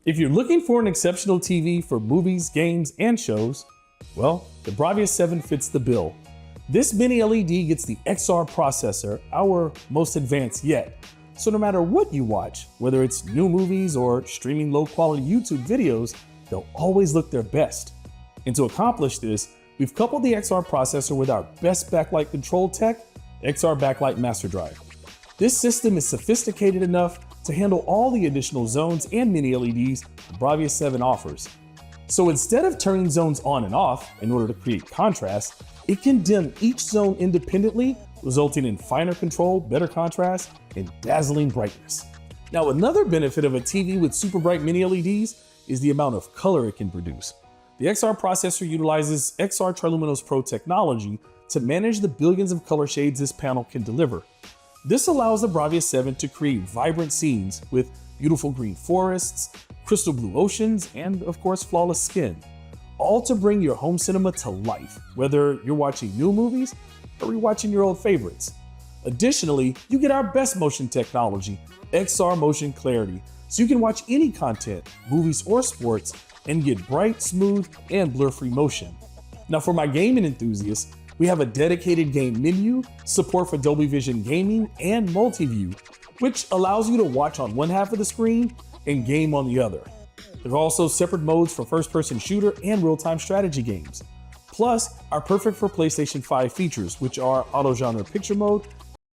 If you're looking for an exceptional TV for movies, games, and shows, well, the Bravia 7 fits the bill. This mini LED gets the XR processor, our most advanced yet. So no matter what you watch, whether it's new movies or streaming low-quality YouTube videos, they'll always look their best. And to accomplish this, we've coupled the XR processor with our best backlight control tech, XR Backlight Master Drive. This system is sophisticated enough to handle all the additional zones and mini LEDs the Bravia 7 offers. So instead of turning zones on and off in order to create contrast, it can dim each zone independently, resulting in finer control, better contrast, and dazzling brightness. Now, another benefit of a TV with super bright mini LEDs is the amount of color it can produce. The XR processor utilizes XR Triluminos Pro technology to manage the billions of color shades this panel can deliver. This allows the Bravia 7 to create vibrant scenes with beautiful green forests, crystal blue oceans, and of course, flawless skin, all to bring your home cinema to life, whether you're watching new movies or rewatching your old favorites. Additionally, you get our best motion technology, XR Motion Clarity, so you can watch any content, movies or sports, and get bright, smooth, and blur-free motion. Now for my gaming enthusiasts, we have a dedicated game menu, support for Dolby Vision gaming, and multi-view, which allows you to watch on one half of the screen and game on the other. There are also separate modes for first-person shooter and real-time strategy games. Plus, our perfect for PlayStation 5 features, which are auto-genre picture mode